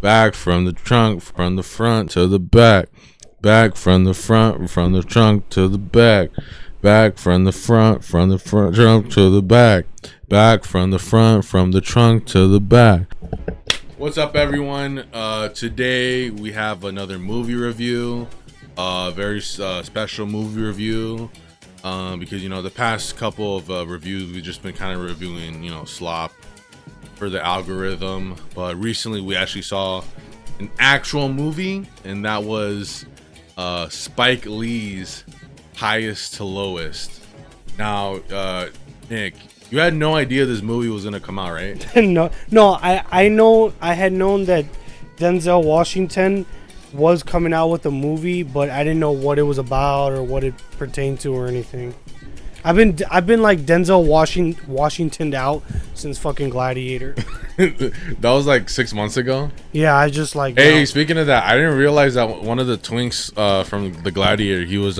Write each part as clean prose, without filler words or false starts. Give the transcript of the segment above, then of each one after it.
Back from the trunk, from the front to the back. Back from the front, from the trunk to the back. Back from the front trunk to the back. Back from the front, from the trunk to the back. What's up, everyone? Today we have another movie review. Very special movie review. Because the past couple of reviews we've just been kind of reviewing, slop for the algorithm. But recently we actually saw an actual movie, and that was Spike Lee's Highest to Lowest. Now, Nick, you had no idea this movie was gonna come out, right? No. I had known that Denzel Washington was coming out with a movie, but I didn't know what it was about or what it pertained to or anything. I've been like Denzel Washingtoned out since fucking Gladiator. That was like 6 months ago. Yeah, I just like. Hey, speaking of that, I didn't realize that one of the twinks from the Gladiator, he was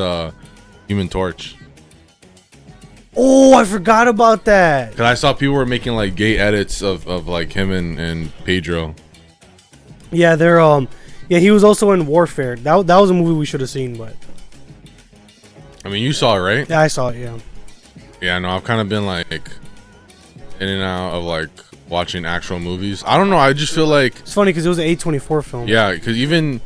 Human Torch. Oh, I forgot about that. Cause I saw people were making like gay edits of like him and Pedro. Yeah, yeah, he was also in Warfare. That was a movie we should have seen, but. I mean, you saw it, right? Yeah, I saw it. Yeah. Yeah, no, I've kind of been like in and out of like watching actual movies. I don't know. I just feel like it's funny because it was an A24 film. Yeah, because even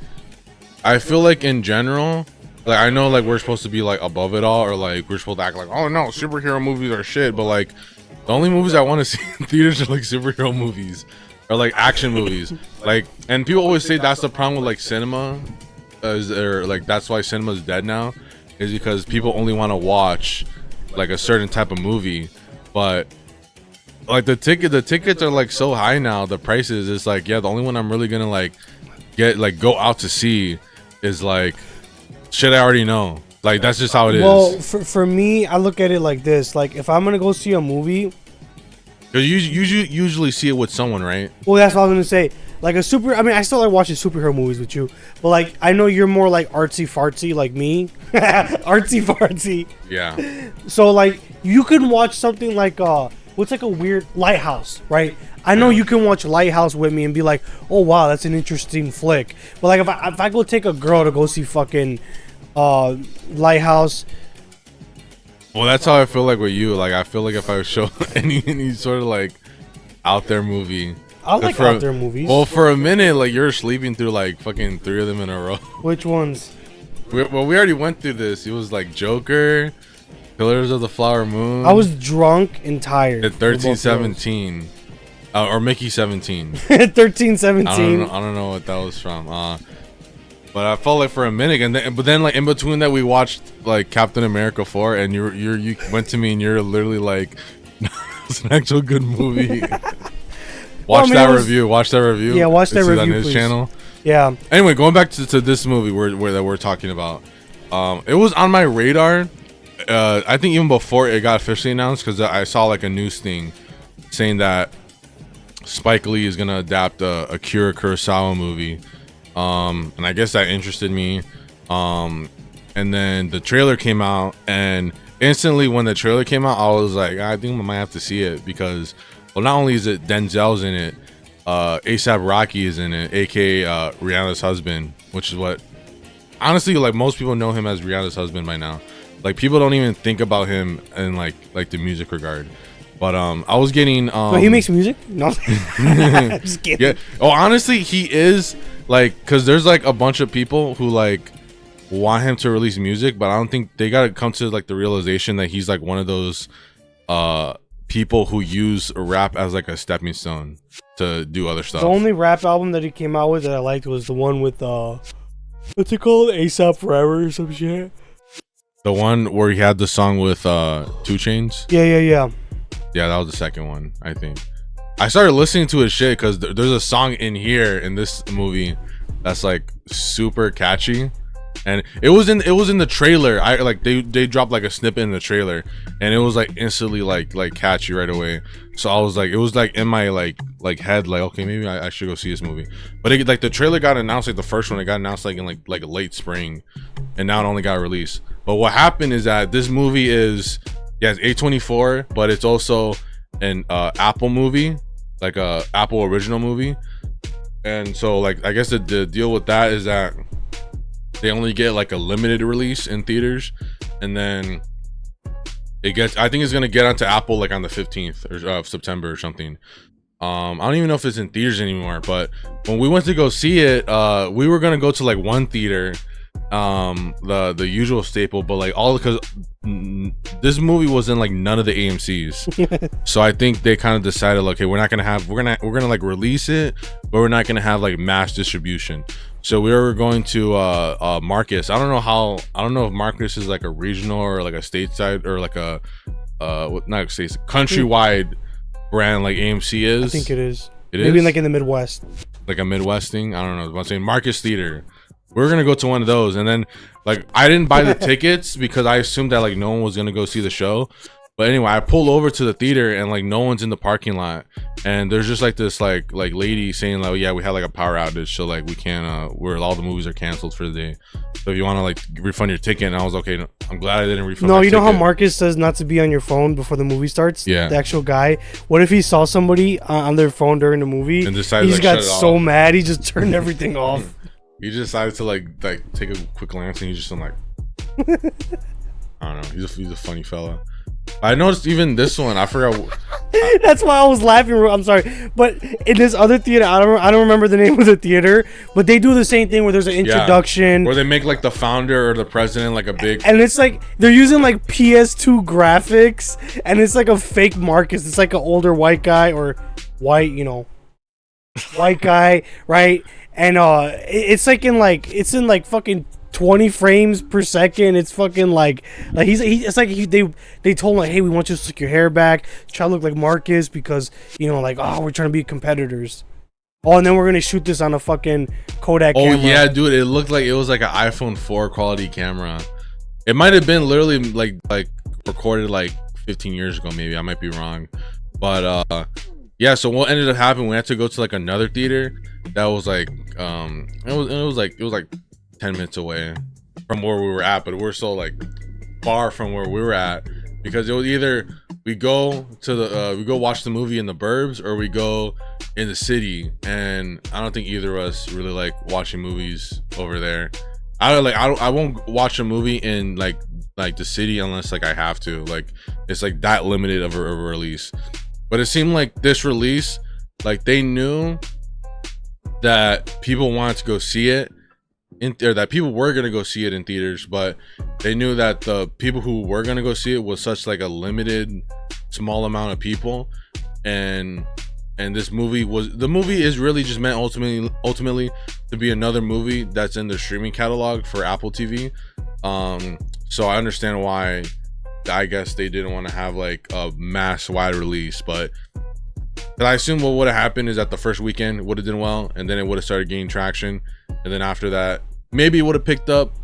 I feel like in general, like I know like we're supposed to be like above it all, or like we're supposed to act like, oh no, superhero movies are shit. But like the only movies I want to see in theaters are like superhero movies or like action movies. Like, and people always say that's the problem with like cinema, or like that's why cinema is dead now, is because people only want to watch like a certain type of movie. But like the tickets are like so high now, the prices. It's like, yeah, the only one I'm really gonna like go out to see is like shit I already know. Like that's just how it is. Well, for me, I look at it like this: like if I'm gonna go see a movie, because you usually see it with someone, right? Well, that's what I was gonna say. Like I mean, I still like watching superhero movies with you, but like I know you're more like artsy fartsy like me, artsy fartsy. Yeah. So like you can watch something like what's like a weird Lighthouse, right? I know you can watch Lighthouse with me and be like, oh wow, that's an interesting flick. But like if I go take a girl to go see fucking Lighthouse. Well, that's how I feel like with you. Like I feel like if I show any sort of like out there movie. I like out there movies. Well, for a minute, like you're sleeping through like fucking 3 of them in a row. Which ones? We already went through this. It was like Joker, Pillars of the Flower Moon. I was drunk and tired. At 1317, or Mickey 17. 1317. I don't know what that was from. But I felt like for a minute, but then like in between that, we watched like Captain America 4, and you went to me and you're literally like, it's an actual good movie. Watch that review. Yeah, watch that review on his please. Channel. Yeah. Anyway, going back to this movie that we're talking about. It was on my radar. I think even before it got officially announced, because I saw like a news thing saying that Spike Lee is gonna adapt a Akira Kurosawa movie. And I guess that interested me. And then the trailer came out, and instantly when the trailer came out, I was like, I think I might have to see it because. Well, not only is it Denzel's in it, A$AP Rocky is in it, aka Rihanna's husband, which is what, honestly, like most people know him as Rihanna's husband by now. Like people don't even think about him in like the music regard. But I was getting. But he makes music? No, just kidding. Yeah. Oh, honestly, he is like, cause there's like a bunch of people who like want him to release music, but I don't think they gotta come to like the realization that he's like one of those people who use rap as like a stepping stone to do other stuff. The only rap album that he came out with that I liked was the one with what's it called? ASAP Forever or some shit. The one where he had the song with 2 Chainz. Yeah. Yeah, that was the second one, I think. I started listening to his shit because there's a song in this movie that's like super catchy. And it was in the trailer. I like they dropped like a snippet in the trailer, and it was like instantly like catchy right away. So I was like, it was like in my like head, like okay, maybe I should go see this movie. But it, like the trailer got announced, like the first one, it got announced like in like late spring, and now it only got released. But what happened is that this movie is it's A24, but it's also an Apple movie, like a Apple original movie. And so like I guess the deal with that is that they only get like a limited release in theaters, and then it gets, I think it's gonna get onto Apple like on the 15th of September or something. I don't even know if it's in theaters anymore, but when we went to go see it, we were gonna go to like one theater, the usual staple, but like all because this movie was in like none of the AMC's. So I think they kind of decided like, okay, we're gonna like release it, but we're not gonna have like mass distribution. So we were going to Marcus. I don't know if Marcus is like a regional or like a stateside or like a not states, countrywide brand like AMC is. I think it is. Maybe like in the Midwest. Like a Midwest thing. I don't know. I'm saying Marcus Theater. We were gonna go to one of those, and then like I didn't buy the tickets because I assumed that like no one was gonna go see the show. But anyway, I pulled over to the theater and like no one's in the parking lot, and there's just like this like lady saying like, yeah, we had like a power outage, so like we can't where all the movies are canceled for the day. So if you want to like refund your ticket, and I was okay. I'm glad I didn't refund. No, my you know ticket. how Marcus says not to be on your phone before the movie starts. Yeah. The actual guy. What if he saw somebody on their phone during the movie and decided he just like, got shut it so off. mad he just turned everything off. He just decided to like take a quick glance, and he's just like, I don't know. He's a funny fella. I noticed even this one. I forgot. That's why I was laughing. I'm sorry, but in this other theater, I don't remember the name of the theater, but they do the same thing where there's an introduction, where they make like the founder or the president like a big, and it's like they're using like PS2 graphics, and it's like a fake Marcus. It's like an older white guy or white, white guy, right? And it's in fucking 20 frames per second. It's fucking like they told him like, hey, we want you to stick your hair back, try to look like Marcus because we're trying to be competitors. Oh, and then we're gonna shoot this on a fucking Kodak camera. Oh yeah, dude, it looked like it was like an iPhone 4 quality camera. It might have been literally like recorded like 15 years ago, maybe. I might be wrong, but yeah. So what ended up happening? We had to go to like another theater that was like it was like 10 minutes away from where we were at, but we're so like far from where we were at because it was either we go watch the movie in the burbs or we go in the city, and I don't think either of us really like watching movies over there. I won't watch a movie in like the city unless like I have to, like it's like that limited of a release. But it seemed like this release, like they knew that people wanted to go see it or that people were gonna go see it in theaters, but they knew that the people who were gonna go see it was such like a limited small amount of people, and this movie is really just meant ultimately to be another movie that's in the streaming catalog for Apple TV. So I understand why I guess they didn't want to have like a mass wide release, but I assume what would have happened is that the first weekend would have done well, and then it would have started gaining traction, and then after that maybe it would have picked up,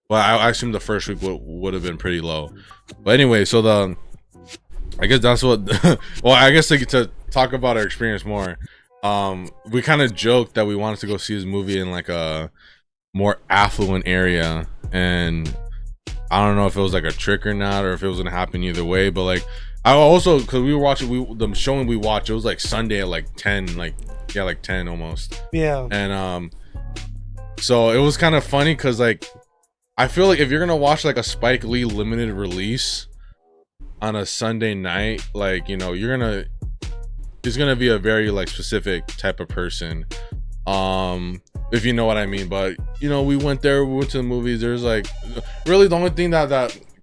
but I assume the first week would have been pretty low. But anyway, so I guess that's what well, I guess to talk about our experience more, we kind of joked that we wanted to go see this movie in like a more affluent area, and I don't know if it was like a trick or not, or if it was gonna happen either way. But like I also, because we were watching the showing we watched, it was like Sunday at like 10, like 10 almost. Yeah. And so it was kind of funny because like I feel like if you're gonna watch like a Spike Lee limited release on a Sunday night, like it's gonna be a very like specific type of person, if you know what I mean. But we went to the movies. There's like really the only thing that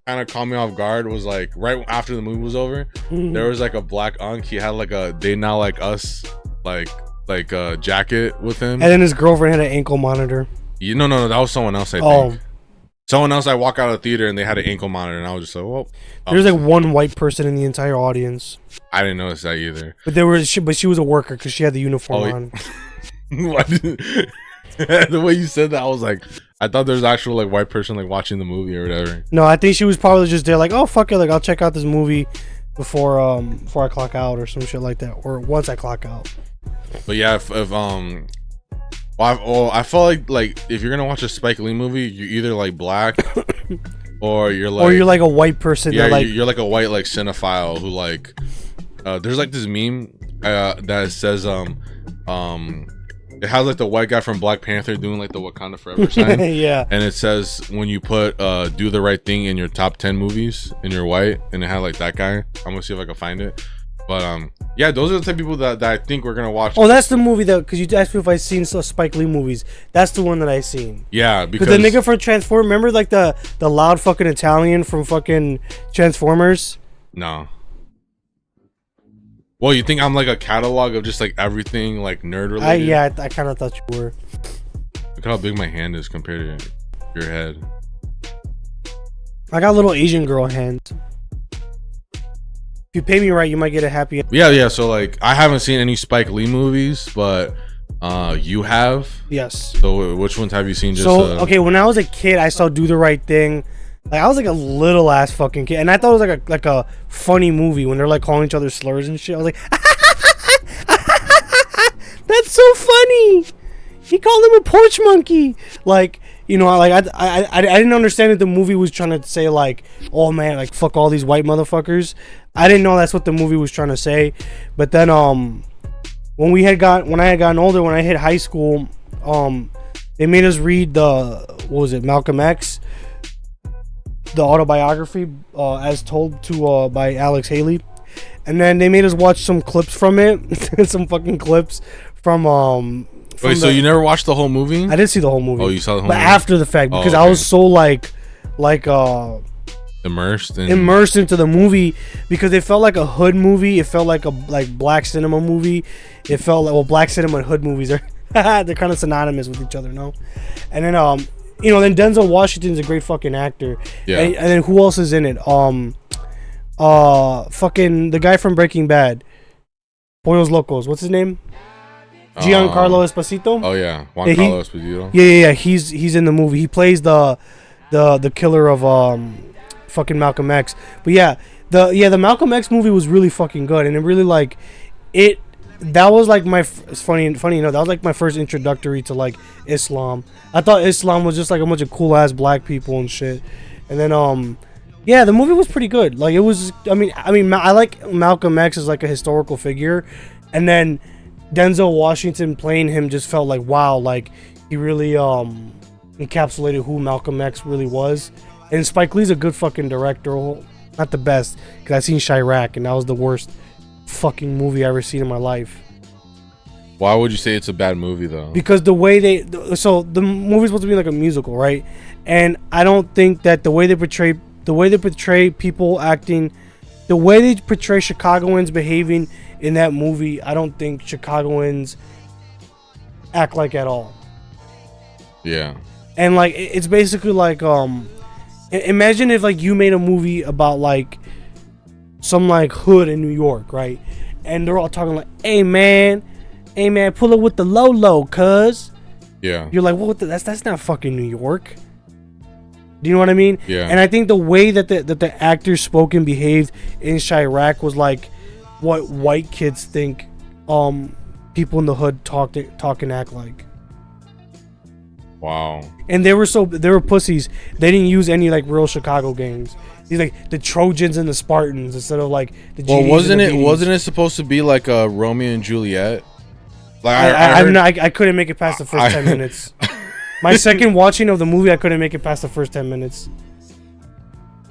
kind of caught me off guard was like right after the movie was over, there was like a black unk. He had like a They Not Like Us like a jacket with him, and then his girlfriend had an ankle monitor. No, that was someone else. I think someone else. I walk out of the theater and they had an ankle monitor, and I was just like, well, there's like one white person in the entire audience. I didn't notice that either. But she was a worker because she had the uniform on. The way you said that, I was like, I thought there was actual like white person like watching the movie or whatever. No, I think she was probably just there like, oh fuck it, like I'll check out this movie before I clock out or some shit like that, or once I clock out. But yeah, I felt like if you're gonna watch a Spike Lee movie, you're either like black or you're like a white person. Yeah, that, you're like a white like cinephile who like there's like this meme that says It has like the white guy from Black Panther doing like the Wakanda Forever sign. Yeah. And it says when you put Do the Right Thing in your top 10 movies and you're white, and it had like that guy. I'm gonna see if I can find it. But yeah, those are the type of people that I think we're gonna watch. Oh, that's the movie that, because you asked me if I've seen Spike Lee movies. That's the one that I seen. Yeah, because the nigga from Transformers, remember like the loud fucking Italian from fucking Transformers? No. Well, you think I'm like a catalog of just like everything like nerd related? I kind of thought you were. Look how big my hand is compared to your head. I got little Asian girl hands. If you pay me right, you might get a happy. Yeah. So like, I haven't seen any Spike Lee movies, but you have. Yes. So which ones have you seen? Just okay, when I was a kid, I saw Do the Right Thing. Like I was like a little ass fucking kid, and I thought it was like a funny movie when they're like calling each other slurs and shit. I was like, that's so funny. He called him a porch monkey. Like, you know, like I didn't understand that the movie was trying to say like, oh man, like fuck all these white motherfuckers. I didn't know that's what the movie was trying to say. But then when I had gotten older, when I hit high school, they made us read Malcolm X, the autobiography as told to by Alex Haley, and then they made us watch some clips from it. Some fucking clips from Wait, so you never watched the whole movie? I did see the whole movie. Oh, you saw the whole movie? But after the fact, because I was so like immersed into the movie, because it felt like a hood movie. It felt like a black cinema movie. It felt like, well, black cinema and hood movies are they're kind of synonymous with each other, no? And then you know, then Denzel Washington's a great fucking actor. Yeah. And then who else is in it? Fucking the guy from Breaking Bad, Pollos Locos. What's his name? Giancarlo Esposito. Oh yeah, Giancarlo Esposito. Yeah. He's in the movie. He plays the killer of fucking Malcolm X. But the Malcolm X movie was really fucking good, and it really like it. That was like it's funny enough, that was like my first introductory to like Islam. I thought Islam was just like a bunch of cool ass black people and shit. And then yeah, the movie was pretty good. Like it was. I mean, I like Malcolm X as like a historical figure, and then Denzel Washington playing him just felt like, wow, like he really encapsulated who Malcolm X really was. And Spike Lee's a good fucking director. Not the best, because I've seen Chi-raq, and that was the worst fucking movie I ever seen in my life. Why would you say it's a bad movie though? Because the way the movie's supposed to be like a musical, right? And I don't think that the way they portray people acting, the way they portray Chicagoans behaving in that movie, I don't think Chicagoans act like at all. Yeah. And like it's basically like imagine if like you made a movie about like some like hood in New York, right? And they're all talking like, hey man, pull up with the low, cuz. Yeah. You're like, well, that's not fucking New York. Do you know what I mean? Yeah. And I think the way that the actors spoke and behaved in Chi-raq was like what white kids think people in the hood talk and act like. Wow. And they were pussies. They didn't use any like real Chicago gangs. These like the Trojans and the Spartans instead of like the GDs. Well, wasn't it supposed to be like a Romeo and Juliet? Like I couldn't make it past the first 10 minutes. My second watching of the movie, I couldn't make it past the first 10 minutes.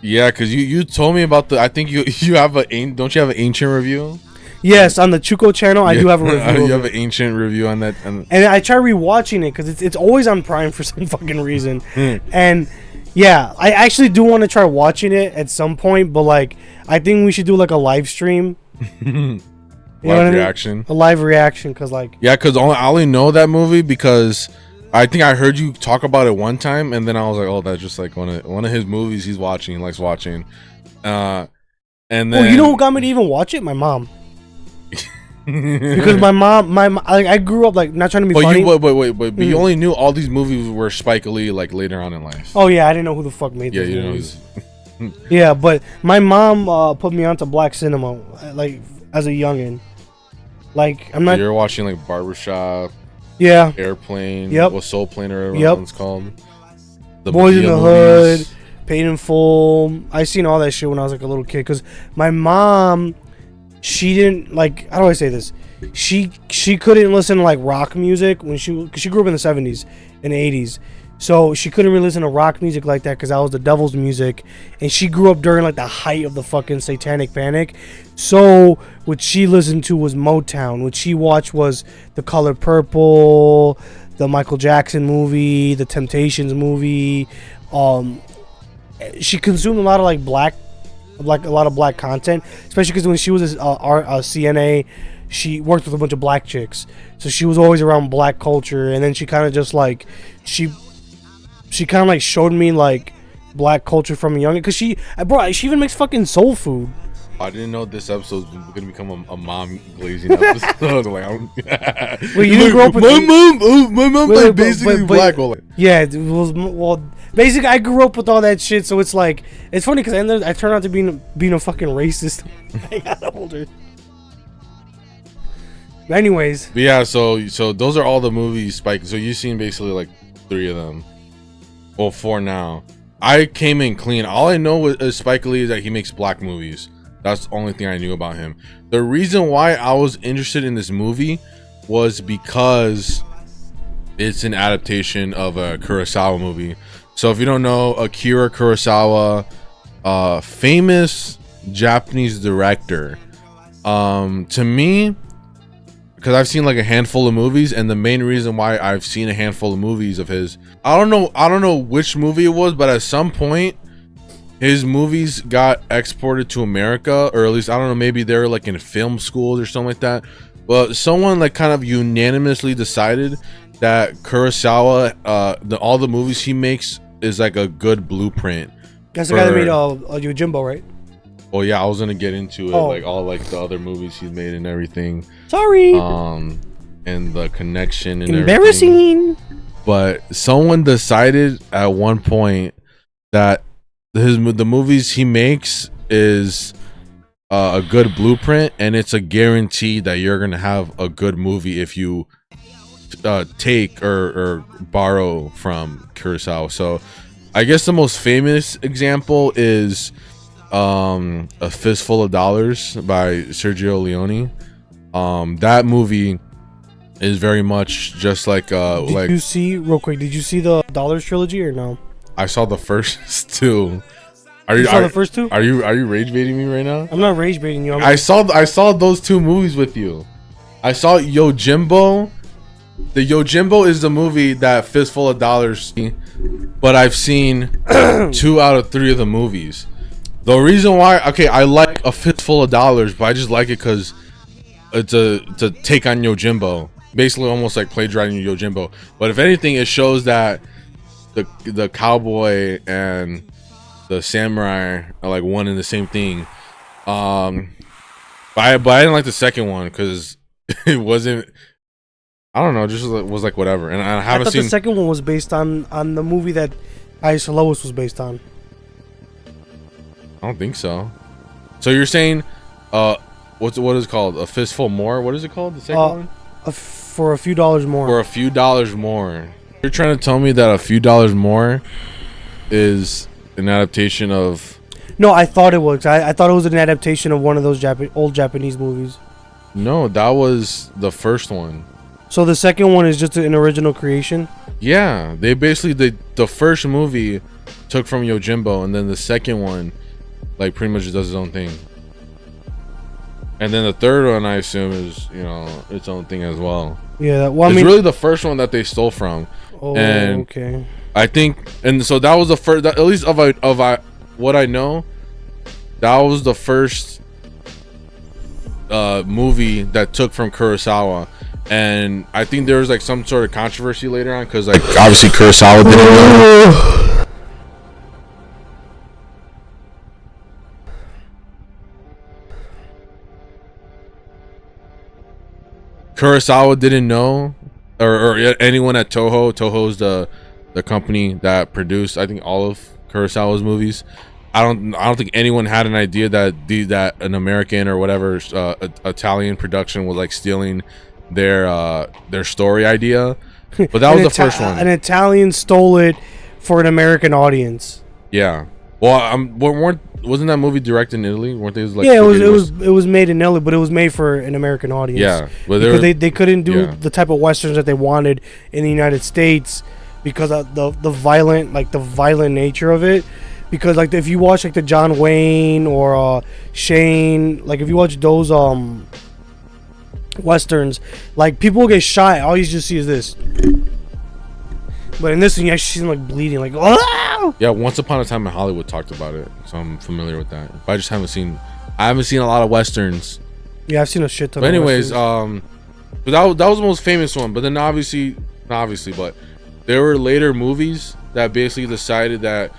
Yeah, because you told me about I think you have don't you have an ancient review? Yes, on the Chuco channel, I do have a review. You have an ancient review on that, and I try rewatching it because it's always on Prime for some fucking reason. And yeah, I actually do want to try watching it at some point, but like I think we should do like a live stream. Live reaction. A live reaction, because like because I only know that movie because I think I heard you talk about it one time, and then I was like, oh, that's just like one of his movies he likes watching. And then, well, you know who got me to even watch it? My mom. Because my mom, I grew up like not trying to be funny. But you only knew all these movies were Spike Lee like later on in life. Oh yeah, I didn't know who the fuck made these movies. Yeah, but my mom put me onto black cinema like as a youngin. Like I'm not. So you're watching like Barbershop. Yeah. Airplane. Yep. Or Soul Plane or whatever it's called. The Boys in the Hood. Paid in Full. I seen all that shit when I was like a little kid. Because my mom, she didn't like. How do I say this? she couldn't listen to like rock music when cause she grew up in the 70s and 80s. So she couldn't really listen to rock music like that because that was the devil's music, and she grew up during like the height of the fucking satanic panic. So what she listened to was Motown. What she watched was The Color Purple, the Michael Jackson movie, the Temptations movie. She consumed a lot of like a lot of black content, especially because when she was a CNA, she worked with a bunch of black chicks, so she was always around black culture. And then she kind of just like she kind of like showed me like black culture from a young, because she even makes fucking soul food. I didn't know this episode was gonna become a mom glazing episode. Like, Well, you didn't grow up with my mom like basically black. Yeah, it was, well, basically I grew up with all that shit, so it's like it's funny because I turned out to being a fucking racist when I got older. But anyways, but yeah, so those are all the movies Spike. So you've seen basically like 3 of them, well 4 now. I came in clean. All I know is Spike Lee is that he makes black movies. That's the only thing I knew about him. The reason why I was interested in this movie was because it's an adaptation of a Kurosawa movie. So if you don't know, Akira Kurosawa, famous Japanese director. To me, because I've seen like a handful of movies, and the main reason why I've seen a handful of movies of his, I don't know which movie it was, but at some point his movies got exported to America, or at least I don't know, maybe they were like in film schools or something like that. But someone like kind of unanimously decided that Kurosawa, all the movies he makes is like a good blueprint. That's the guy that made Yojimbo, right? Oh yeah, I was gonna get into it, like all like the other movies he's made and everything. Sorry. And the connection and embarrassing. Everything. But someone decided at one point that the movies he makes is a good blueprint, and it's a guarantee that you're gonna have a good movie if you take or borrow from Kurosawa. So I guess the most famous example is A Fistful of Dollars by Sergio Leone. That movie is very much just like did you see the Dollars trilogy or no? I saw the first 2. You saw the first 2? Are you rage baiting me right now? I'm not rage baiting you. I saw those 2 movies with you. I saw Yojimbo. The Yojimbo is the movie that Fistful of Dollars, but I've seen 2 out of 3 of the movies. The reason why, I like A Fistful of Dollars, but I just like it because it's a take on Yojimbo, basically almost like plagiarizing Yojimbo. But if anything, it shows that the cowboy and the samurai are like one and the same thing. But I didn't like the second one because it wasn't. I don't know, just was like whatever. And I haven't seen. The second one was based on the movie that Ice Lois was based on. I don't think so. So you're saying, what is it called? A Fistful More? What is it called? The second one? For a few dollars more. For a few dollars more. You're trying to tell me that A Few Dollars More is an adaptation of? No, I thought it was. I thought it was an adaptation of one of those old Japanese movies. No, that was the first one. So the second one is just an original creation? Yeah, they basically the first movie took from Yojimbo, and then the second one like pretty much does its own thing. And then the third one, I assume, is its own thing as well. Yeah, well, it's really the first one that they stole from. Oh, and okay. I think, and so that was the first, at least of what I know, that was the first movie that took from Kurosawa. And I think there was like some sort of controversy later on because like obviously Kurosawa didn't know. Kurosawa didn't know, or anyone at Toho. Toho's the company that produced, I think, all of Kurosawa's movies. I don't think anyone had an idea that an American or whatever Italian production was like stealing their story idea. But that was the first one. An Italian stole it for an American audience. Yeah. Well, wasn't that movie directed in Italy? Weren't they like? Yeah, it was made in Italy, but it was made for an American audience. Yeah, but because they couldn't do the type of westerns that they wanted in the United States because of the violent nature of it. Because like if you watch like the John Wayne or Shane, like if you watch those westerns, like people will get shot. All you just see is this. But in this one, you actually see them like bleeding, like oh. Yeah, Once Upon a Time in Hollywood talked about it, so I'm familiar with that. But I just haven't seen. I haven't seen a lot of westerns. Yeah, I've seen a shit ton. But anyways, but that was the most famous one. But then not obviously, but there were later movies that basically decided that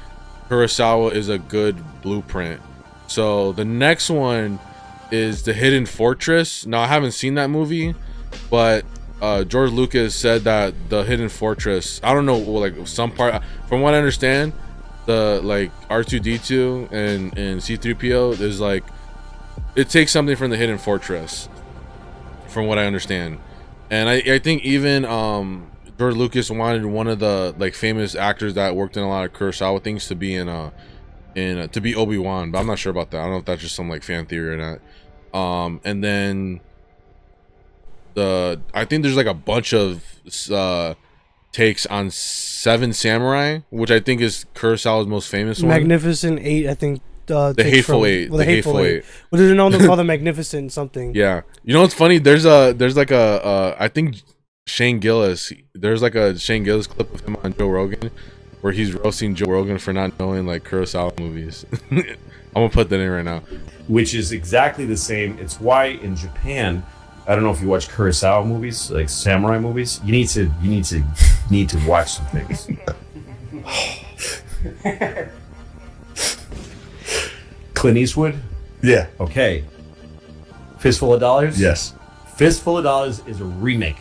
Kurosawa is a good blueprint. So the next one is The Hidden Fortress. Now I haven't seen that movie, but George Lucas said that The Hidden Fortress, I don't know, like some part, from what I understand, the like R2D2 and C3PO is like, it takes something from The Hidden Fortress, from what I understand. And I think even George Lucas wanted one of the like famous actors that worked in a lot of Kurosawa things to be to be Obi-Wan, but I'm not sure about that. I don't know if that's just some like fan theory or not. And then I think there's like a bunch of takes on Seven Samurai, which I think is Kurosawa's most famous one. Magnificent Eight, I think. The Hateful Eight. The Hateful Eight. What did it know? They call the Magnificent something. Yeah, you know what's funny? There's like a I think Shane Gillis. There's like a Shane Gillis clip of him on Joe Rogan, where he's roasting Joe Rogan for not knowing like Kurosawa movies. I'm gonna put that in right now. Which is exactly the same. It's why in Japan, I don't know if you watch Kurosawa movies, like samurai movies. You need to watch some things. Clint Eastwood? Yeah. Okay. Fistful of Dollars? Yes. Fistful of Dollars is a remake.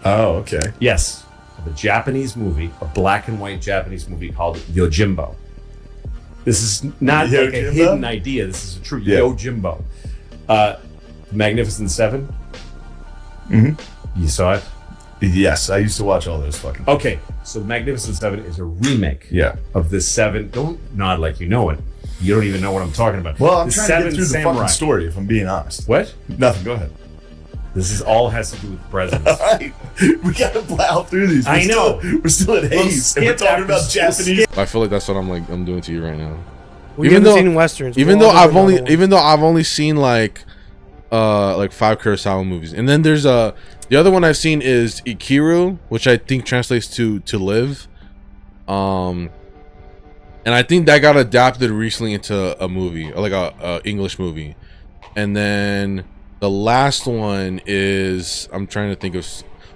Oh, okay. Yes. Of a Japanese movie, a black and white Japanese movie called Yojimbo. This is not like a hidden idea. This is a true Yojimbo. Magnificent Seven? Mm-hmm. You saw it? Yes, I used to watch all those fucking. Okay, so Magnificent Seven is a remake. Yeah. Of the seven. Don't nod like you know it. You don't even know what I'm talking about. Well, I'm the trying to get through the fucking story, if I'm being honest. What? Nothing. Go ahead. This is all has to do with presidents. We gotta plow through these. I know. We're still at Hayes. And we're talking about Japanese. I feel like that's what I'm doing to you right now. We haven't seen westerns. Even though I've only seen like 5 Kurosawa movies, and then there's the other one I've seen is Ikiru, which I think translates to live. And I think that got adapted recently into a movie, like a English movie. And then the last one is, I'm trying to think of.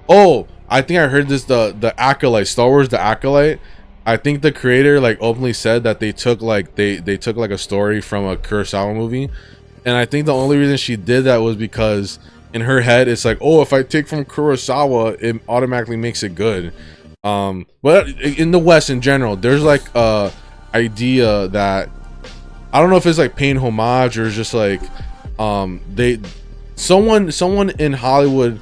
Oh, I think I heard this. The Acolyte, Star Wars, The Acolyte. I think the creator like openly said that they took like they took like a story from a Kurosawa movie, and I think the only reason she did that was because in her head it's like, oh, if I take from Kurosawa, it automatically makes it good. But in the West in general, there's like idea that I don't know if it's like paying homage or just like someone in Hollywood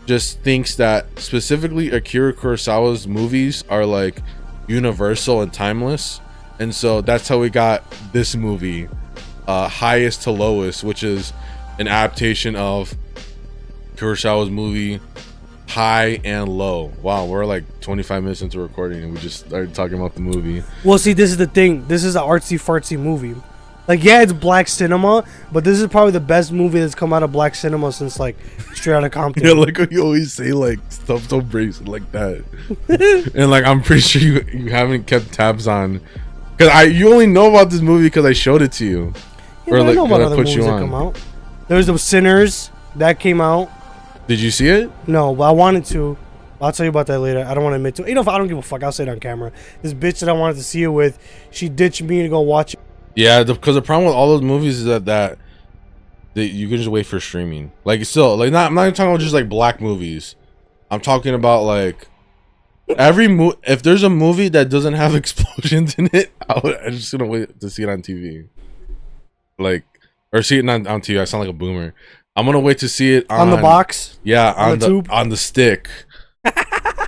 just thinks that specifically Akira Kurosawa's movies are like universal and timeless, and so that's how we got this movie, Highest to Lowest, which is an adaptation of Kurosawa's movie High and Low. Wow, we're like 25 minutes into recording and we just started talking about the movie. Well, see, this is the thing. This is an artsy fartsy movie. Like, yeah, it's black cinema, but this is probably the best movie that's come out of black cinema since like Straight Outta Compton. Yeah, like you always say like stuff so brazen like that. And like I'm pretty sure you haven't kept tabs on, because you only know about this movie because I showed it to you. Yeah, or like I know about other movies that come out. There's the Sinners that came out. Did you see it? No, but I wanted to. I'll tell you about that later. I don't want to admit to it. You know, if I don't give a fuck, I'll say it on camera. This bitch that I wanted to see it with, she ditched me to go watch it. Yeah, because the problem with all those movies is that you can just wait for streaming. Like, still, like, I'm not even talking about just like black movies. I'm talking about like if there's a movie that doesn't have explosions in it, I'm just gonna wait to see it on TV. Like, or see it on TV. I sound like a boomer. I'm gonna wait to see it on the box. Yeah, on the tube, on the stick.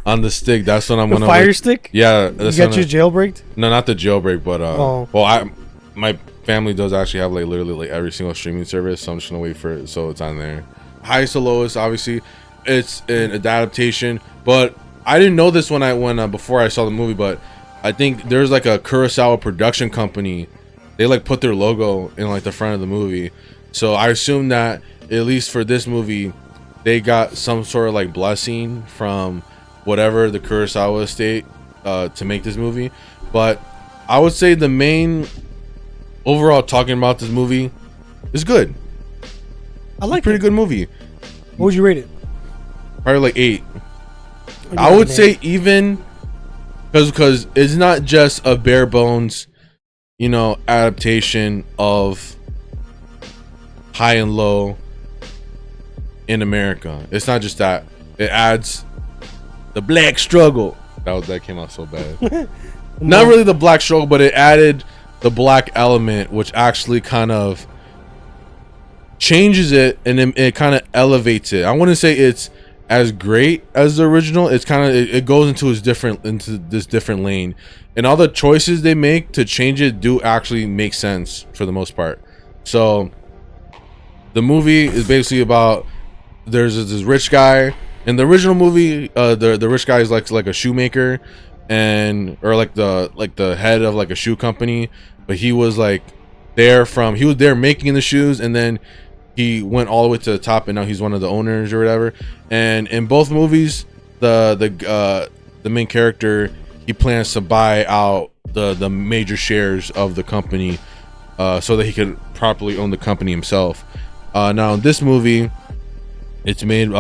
On the stick. That's what I'm gonna. Fire stick. Yeah, you got your jailbreak. No, not the jailbreak, but well, family does actually have like literally like every single streaming service, so I'm just gonna wait for it so it's on there. Highest to lowest, obviously it's an adaptation, but I didn't know this when before I saw the movie, but I think there's like a Kurosawa production company. They like put their logo in like the front of the movie, so I assume that at least for this movie they got some sort of like blessing from whatever the Kurosawa estate to make this movie. But I would say the main overall talking about this movie is good. I like pretty good movie. What would you rate it? Probably like 8. I would say even because it's not just a bare bones, you know, adaptation of High and Low in America. It's not just that. It adds the black struggle. That came out so bad. Not really the black struggle, but it added the black element, which actually kind of changes it, and it kind of elevates it. I wouldn't say it's as great as the original. It's kind of it goes into this different lane, and all the choices they make to change it do actually make sense for the most part. So the movie is basically about there's this rich guy. In the original movie, the rich guy is like a shoemaker, or like the head of like a shoe company, but he was like he was there making the shoes, and then he went all the way to the top, and now he's one of the owners or whatever. And in both movies, the main character, he plans to buy out the major shares of the company, so that he could properly own the company himself. Now in this movie, it's made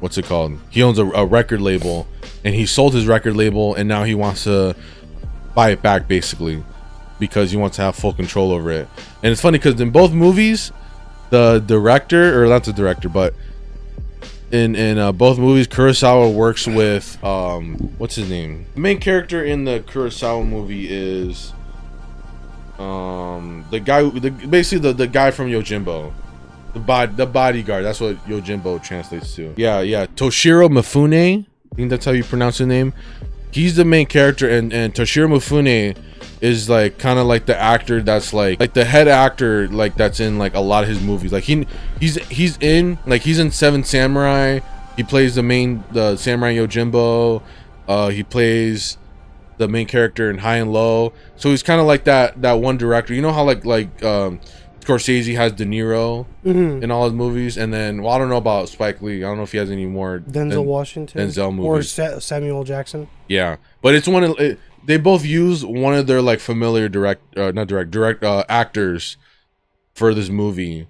what's it called? He owns a record label, and he sold his record label, and now he wants to buy it back basically because he wants to have full control over it. And it's funny because in both movies, the director, or not the director, but in both movies, Kurosawa works with what's his name? The main character in the Kurosawa movie is the guy, basically the guy from Yojimbo. The bodyguard. That's what Yojimbo translates to. Yeah. Toshiro Mifune. I think that's how you pronounce his name. He's the main character, and Toshiro Mifune is like kind of like the actor that's like the head actor, like that's in like a lot of his movies. Like he's in Seven Samurai. He plays the samurai Yojimbo. He plays the main character in High and Low. So he's kind of like that one director. You know how like Scorsese has De Niro in all his movies, and then I don't know about Spike Lee. I don't know if he has any more Denzel Washington movies or Samuel Jackson. Yeah, but it's they both use one of their like familiar direct actors for this movie,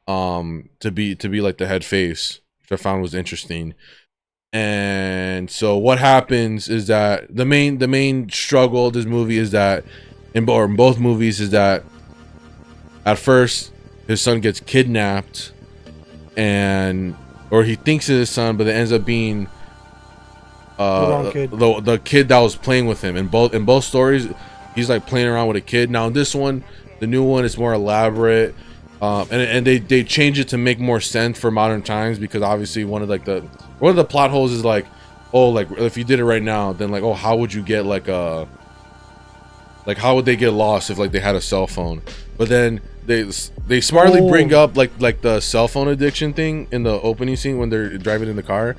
to be like the head face, which I found was interesting. And so what happens is that the main struggle of this movie is that in both movies is that at first his son gets kidnapped, or he thinks it's his son, but it ends up being the kid that was playing with him. In both stories, he's like playing around with a kid. Now in this one, the new one, is more elaborate, and they change it to make more sense for modern times, because obviously one of the plot holes is like, oh, like if you did it right now, then like, oh, how would you get how would they get lost if like they had a cell phone? But then they smartly bring up like the cell phone addiction thing in the opening scene when they're driving in the car.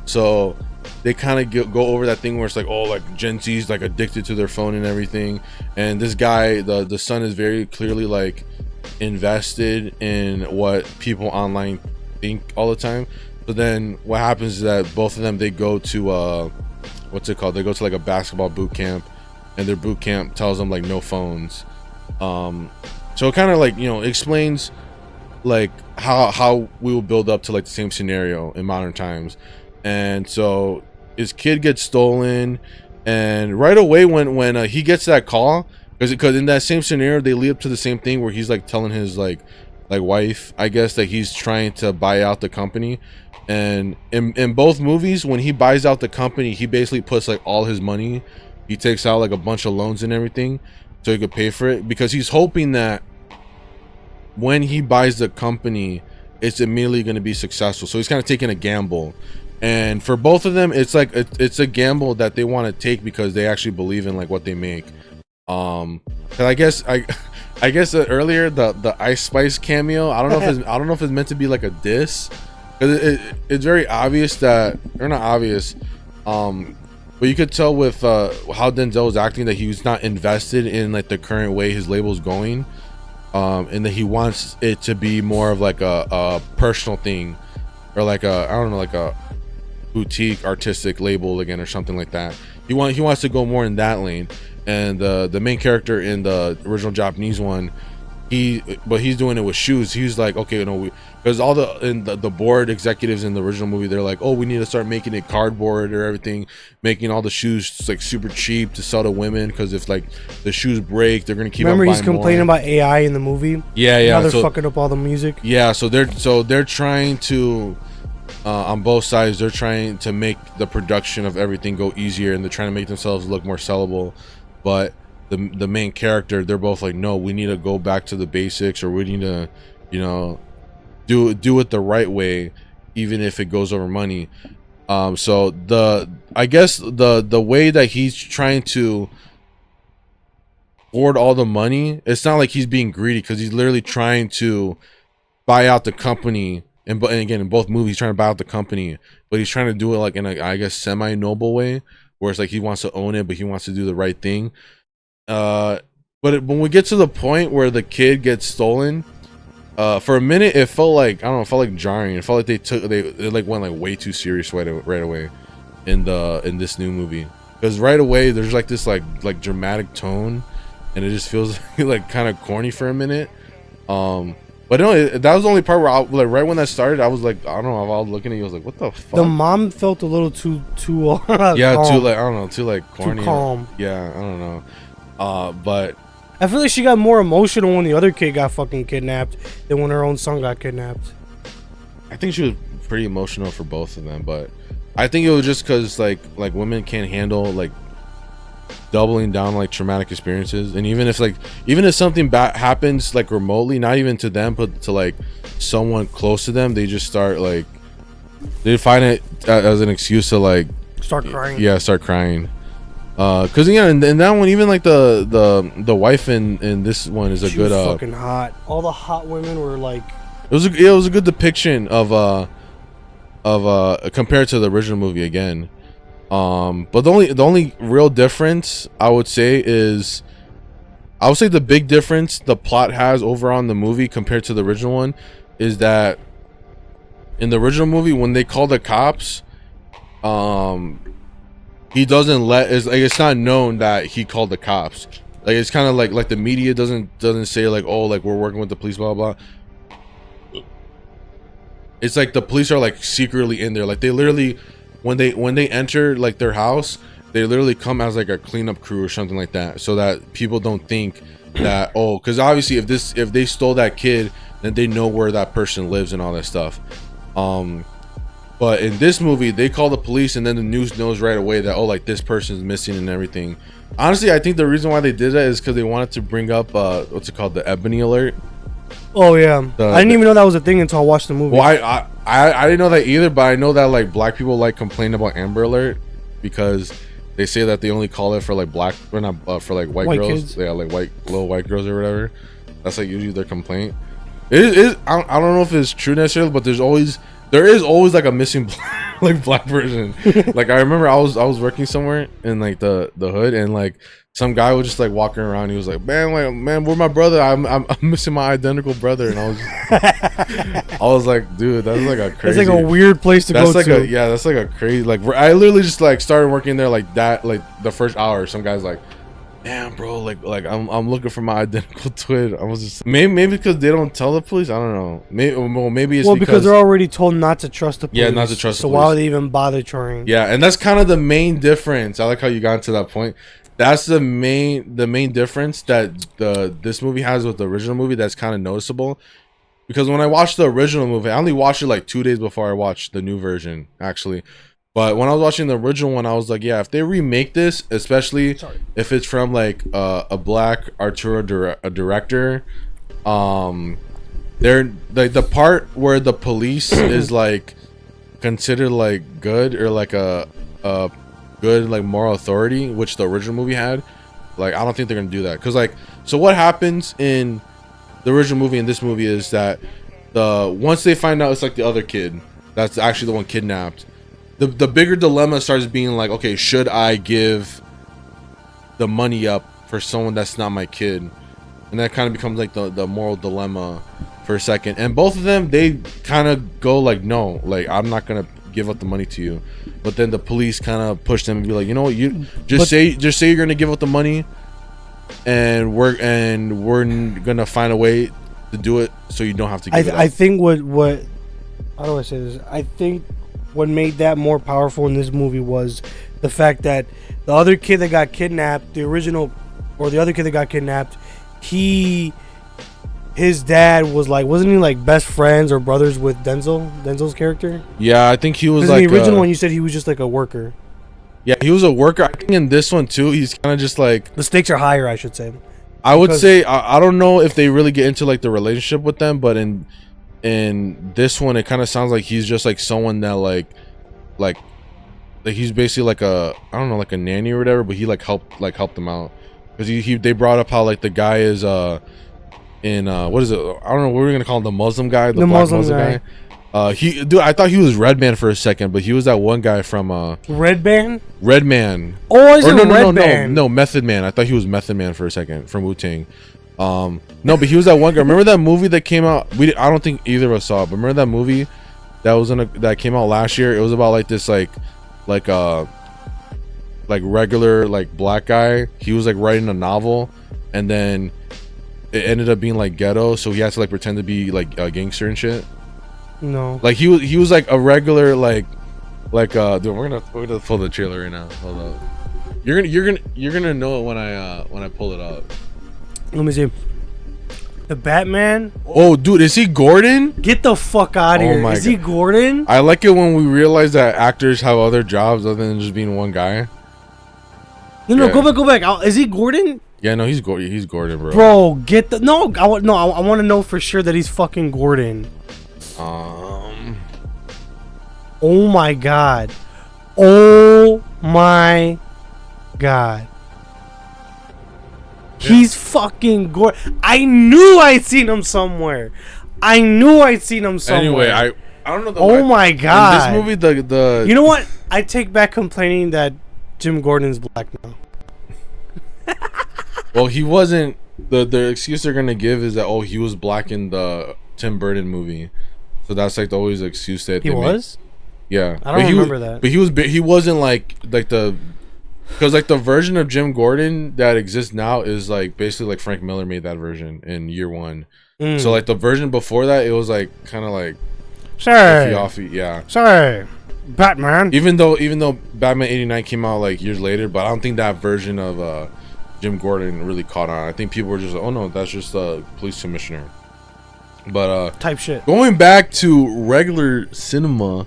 So they kind of go over that thing where it's like, oh, like Gen Z's like addicted to their phone and everything. And this guy, the son, is very clearly like invested in what people online think all the time. So then what happens is that both of them, they go to what's it called? They go to like a basketball boot camp, and their boot camp tells them like no phones. So it kind of like, you know, explains like how we will build up to like the same scenario in modern times. And so his kid gets stolen, and right away when he gets that call, because in that same scenario they lead up to the same thing where he's like telling his like wife, I guess, that he's trying to buy out the company. And in both movies, when he buys out the company, he basically puts like all his money. He takes out like a bunch of loans and everything so he could pay for it, because he's hoping that when he buys the company, it's immediately going to be successful. So he's kind of taking a gamble. And for both of them, it's like it's a gamble that they want to take because they actually believe in like what they make. And I guess I guess earlier the Ice Spice cameo. I don't know if it's meant to be like a diss, because it's very obvious that, or not obvious, but you could tell with how Denzel was acting that he was not invested in like the current way his label's going, and that he wants it to be more of like a personal thing, or like I don't know, like a boutique artistic label again, or something like that. He wants to go more in that lane. And the main character in the original Japanese one, he's doing it with shoes. He's like, okay, because all the board executives in the original movie, they're like, oh, we need to start making it cardboard or everything, making all the shoes like super cheap to sell to women, because if like the shoes break, they're gonna keep. Remember, he's complaining about AI in the movie. Yeah. Now they're fucking up all the music. Yeah, so they're trying to. On both sides, they're trying to make the production of everything go easier, and they're trying to make themselves look more sellable. But the main character, they're both like, no, we need to go back to the basics, or we need to, do it the right way, even if it goes over money. So I guess the way that he's trying to hoard all the money, it's not like he's being greedy, because he's literally trying to buy out the company. And again, in both movies, he's trying to buy out the company, but he's trying to do it like in a, I guess, semi-noble way, where it's like he wants to own it, but he wants to do the right thing. But when we get to the point where the kid gets stolen, for a minute it felt like, I don't know, it felt like jarring. It felt like they like went like way too serious right away in this new movie, because right away there's like this like dramatic tone, and it just feels like kind of corny for a minute. But no, that was the only part where like right when that started, I was like, I don't know, I was looking at you, I was like, what the fuck? The mom felt a little too yeah, calm. too like, I don't know, too like corny. Too calm. Yeah, I don't know. But I feel like she got more emotional when the other kid got fucking kidnapped than when her own son got kidnapped. I think she was pretty emotional for both of them, but I think it was just because like women can't handle like doubling down like traumatic experiences, and even if something bad happens like remotely, not even to them but to like someone close to them, they just start like, they find it as an excuse to like start crying. Yeah, start crying. Because yeah, and that one, even like the wife in this one is a she good was fucking hot. All the hot women were like, it was a good depiction of compared to the original movie again. But the only real difference I would say the big difference the plot has overall in the movie compared to the original one is that in the original movie, when they call the cops, he doesn't it's not known that he called the cops. Like, it's kind of like the media doesn't say like, oh, like we're working with the police, blah blah. It's like the police are like secretly in there. Like, they literally, when they enter like their house, they literally come as like a cleanup crew or something like that, so that people don't think that, oh, because obviously if they stole that kid, then they know where that person lives and all that stuff. But in this movie, they call the police, and then the news knows right away that, oh, like this person's missing and everything. Honestly, I think the reason why they did that is because they wanted to bring up what's it called, the Ebony Alert. oh yeah, I didn't even know that was a thing until I watched the movie. Well, I didn't know that either, but I know that like black people like complain about Amber Alert because they say that they only call it for like black, or not for like white girls. Kids. Yeah, like little white girls or whatever. That's like usually their complaint. It is. I don't know if it's true necessarily, but there is always like a missing like black person. Like, I remember I was working somewhere in like the hood, and like some guy was just like walking around. He was like, man, where's my brother? I'm missing my identical brother. And I was like, dude, that's like a crazy. It's like a weird place to go to. That's like a crazy, like, I literally just like started working there like that, like the first hour. Some guy's like, damn, bro, like I'm looking for my identical twin. I was just maybe because they don't tell the police. I don't know. Maybe it's because they're already told not to trust the police. Yeah, not to trust. So why would they even bother trying? Yeah, and that's kind of the main difference. I like how you got to that point. That's the main difference that this movie has with the original movie. That's kind of noticeable, because when I watched the original movie, I only watched it like 2 days before I watched the new version, actually. But when I was watching the original one, I was like, yeah, if they remake this, especially if it's from like a black director, they're like, the part where the police is like considered like good, or like a good like moral authority, which the original movie had, Like, I don't think they're gonna do that. Cause like, so what happens in the original movie and this movie is that once they find out it's like the other kid that's actually the one kidnapped, the bigger dilemma starts being like, okay, should I give the money up for someone that's not my kid? And that kind of becomes like the moral dilemma for a second. And both of them, they kind of go like, no, like, I'm not gonna give up the money to you. But then the police kind of push them and be like, you know what, you just say you're gonna give up the money, and we're gonna find a way to do it so you don't have to give it up. I think what how do I say this? I think what made that more powerful in this movie was the fact that the other kid that got kidnapped, the other kid that got kidnapped, his dad was like, wasn't he like best friends or brothers with Denzel's character? Yeah, I think he was like in the original one. You said he was just like a worker. Yeah, he was a worker. I think in this one too, he's kind of just like, the stakes are higher, I should say. I would say I don't know if they really get into like the relationship with them, but in this one, it kind of sounds like he's just like someone that like he's basically like I don't know, like a nanny or whatever, but he helped them out because they brought up how like the guy is in what is it? I don't know what we're gonna call him, the Muslim guy, the black Muslim guy. I thought he was Redman for a second, but he was that one guy from Redman. Oh, is it Redman? No, Method Man. I thought he was Method Man for a second from Wu-Tang. No, but he was that one guy. Remember that movie that came out? I don't think either of us saw it, but remember that movie that came out last year? It was about like this like regular like black guy. He was like writing a novel, and then it ended up being like ghetto, so he had to like pretend to be like a gangster and shit. No, like he was like a regular dude, we're gonna pull the trailer right now. Hold up. You're gonna know it when I pull it up. Let me see. The Batman. Oh, dude, is he Gordon? Get the fuck out of here. Is he Gordon? I like it when we realize that actors have other jobs other than just being one guy. No, go back. Is he Gordon? Yeah, no, he's Gordon. He's Gordon, bro. Bro, get the I want to know for sure that he's fucking Gordon. Oh my god. Oh my god. Yeah. He's fucking Gordon. I knew I'd seen him somewhere. Anyway, I don't know. Oh my god. In this movie, the you know what? I take back complaining that Jim Gordon's black now. Well, he wasn't. The excuse they're gonna give is that he was black in the Tim Burton movie, so that's like always the excuse that he was. Yeah, I don't remember that. But he wasn't like because like the version of Jim Gordon that exists now is like basically like Frank Miller made that version in year one. So like the version before that, it was like kind of like offy, yeah. Sorry, Batman. Even though Batman '89 came out like years later, but I don't think that version of Jim Gordon really caught on. I think people were just like, oh no, that's just a police commissioner. But type shit. Going back to regular cinema.